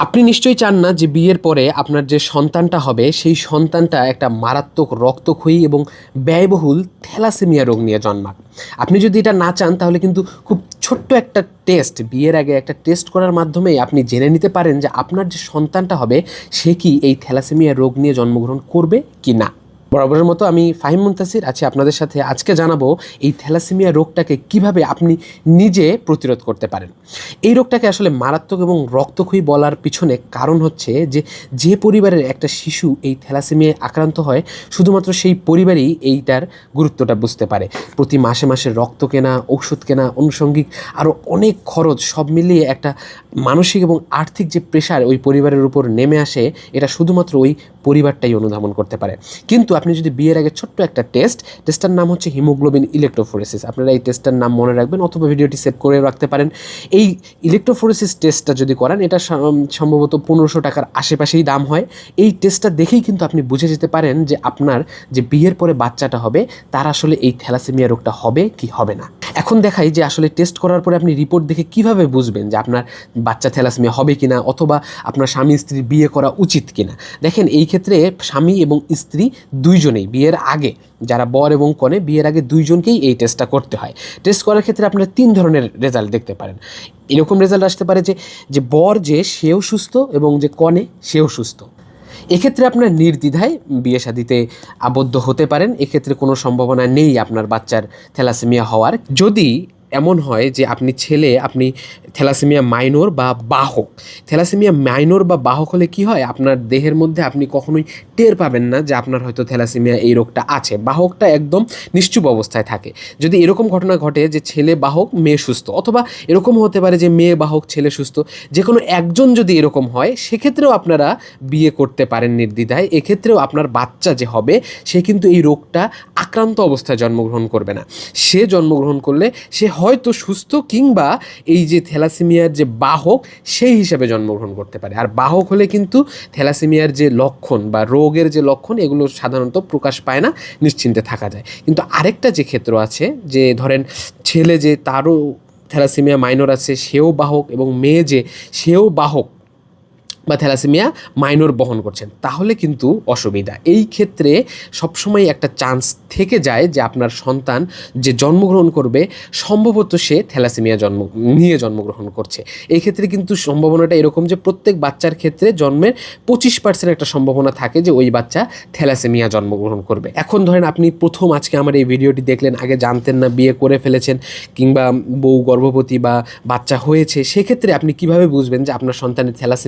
আপনি নিশ্চয়ই চান না যে বিয়ের পরে আপনার যে সন্তানটা হবে সেই সন্তানটা একটা মারাত্মক রক্তক্ষয়ী এবং ব্যয়বহুল থ্যালাসেমিয়া রোগ নিয়ে জন্মাক। আপনি যদি এটা না চান তাহলে কিন্তু খুব ছোট্ট একটা টেস্ট, বিয়ের আগে একটা টেস্ট করার মাধ্যমেই আপনি জেনে নিতে পারেন যে আপনার যে সন্তানটা হবে সে কি এই থ্যালাসেমিয়া রোগ নিয়ে জন্মগ্রহণ করবে কি না। বরাবরের মতো আমি ফাহিম মুনতাসির আছি আপনাদের সাথে। আজকে জানাবো এই থ্যালাসেমিয়া রোগটাকে কিভাবে আপনি নিজে প্রতিরোধ করতে পারেন। এই রোগটাকে আসলে মারাত্মক এবং রক্তক্ষয়ী বলার পিছনে কারণ হচ্ছে যে পরিবারের একটা শিশু এই থ্যালাসেমিয়ায় আক্রান্ত হয় শুধুমাত্র সেই পরিবারই এইটার গুরুত্বটা বুঝতে পারে। প্রতি মাসে মাসে রক্ত কেনা, ঔষধ কেনা, আনুষঙ্গিক আরও অনেক খরচ সব মিলিয়ে একটা মানসিক এবং আর্থিক যে প্রেশার ওই পরিবারের উপর নেমে আসে, এটা শুধুমাত্র ওই পরিবারটাই অনুধাবন করতে পারে। কিন্তু আপনি যদি বিয়ের আগে ছোট্ট একটা টেস্টটার নাম হচ্ছে হিমোগ্লোবিন ইলেকট্রোফোরেসিস, আপনারা এই টেস্টটার নাম মনে রাখবেন অথবা ভিডিওটি সেভ করে রাখতে পারেন। এই ইলেকট্রোফোরেসিস টেস্টটা যদি করেন, এটা সম্ভবত 1500 টাকার আশেপাশেই দাম হয়। এই টেস্টটা দেখেই কিন্তু আপনি বুঝে যেতে পারেন যে আপনার যে বিয়ের পরে বাচ্চাটা হবে তার আসলে এই থ্যালাসেমিয়া রোগটা হবে কি হবে না। এখন দেখাই যে আসলে টেস্ট করার পরে আপনি রিপোর্ট দেখে কিভাবে বুঝবেন যে আপনার বাচ্চা থ্যালাসেমিয়া হবে কিনা অথবা আপনার স্বামী স্ত্রী বিয়ে করা উচিত কিনা। দেখেন, এই ক্ষেত্রে স্বামী এবং স্ত্রী দুইজনেই বিয়ের আগে, যারা বর এবং কনে, বিয়ের আগে দুইজনকেই এই টেস্টটা করতে হয়। টেস্ট করার ক্ষেত্রে আপনারা 3 ধরনের রেজাল্ট দেখতে পারেন। এরকম রেজাল্ট আসতে পারে যে বর যে সেও সুস্থ এবং যে কনে সেও সুস্থ। এক্ষেত্রে আপনার নির্দ্বিধায় বিয়ে শাদিতে আবদ্ধ হতে পারেন। এক্ষেত্রে কোনো সম্ভাবনা নেই আপনার বাচ্চার থ্যালাসেমিয়া হওয়ার। যদি এমন হয় যে আপনি থ্যালাসেমিয়া মাইনর বা বাহক, থ্যালাসেমিয়া মাইনর বা বাহক হলে কি হয়, আপনার দেহের মধ্যে আপনি কখনোই টের পাবেন না যে আপনার হয়তো থ্যালাসেমিয়া এই রোগটা আছে। বাহকটা একদম নিশ্চুপ অবস্থায় থাকে। যদি এরকম ঘটনা ঘটে যে ছেলে বাহক মেয়ে সুস্থ, অথবা এরকম হতে পারে যে মেয়ে বাহক ছেলে সুস্থ, যে কোনো একজন যদি এরকম হয়, সেক্ষেত্রেও আপনারা বিয়ে করতে পারেন নির্দ্বিধায়। এক্ষেত্রেও আপনার বাচ্চা যে হবে সে কিন্তু এই রোগটা আক্রান্ত অবস্থায় জন্মগ্রহণ করবে না। সে জন্মগ্রহণ করলে সে হয়তো সুস্থ কিংবা এই যে থ্যালাসেমিয়ার যে বাহক সেই হিসাবে জন্মগ্রহণ করতে পারে। আর বাহক হলে কিন্তু থ্যালাসেমিয়ার যে লক্ষণ বা রোগের যে লক্ষণ এগুলো সাধারণত প্রকাশ পায় না, নিশ্চিন্তে থাকা যায়। কিন্তু আরেকটা যে ক্ষেত্র আছে, যে ধরেন ছেলে যে তারও থ্যালাসেমিয়া মাইনর আছে সেও বাহক, এবং মেয়ে যে সেও বাহক বা থ্যালাসেমিয়া মাইনর বহন করছেন, তাহলে কিন্তু অসুবিধা। এই ক্ষেত্রে সবসময় একটা চান্স থেকে যায় যে আপনার সন্তান যে জন্মগ্রহণ করবে সম্ভবত সে থ্যালাসেমিয়া জন্মগ্রহণ করছে। এই ক্ষেত্রে কিন্তু সম্ভাবনাটা এরকম যে প্রত্যেক বাচ্চার ক্ষেত্রে জন্মের 25% একটা সম্ভাবনা থাকে যে ওই বাচ্চা থ্যালাসেমিয়া জন্মগ্রহণ করবে। এখন ধরেন আপনি প্রথম আজকে আমার এই ভিডিওটি দেখলেন, আগে জানতেন না, বিয়ে করে ফেলেছেন কিংবা বউ গর্ভবতী বা বাচ্চা হয়েছে, সেক্ষেত্রে আপনি কিভাবে বুঝবেন যে আপনার সন্তানের থ্যালাসেমিয়া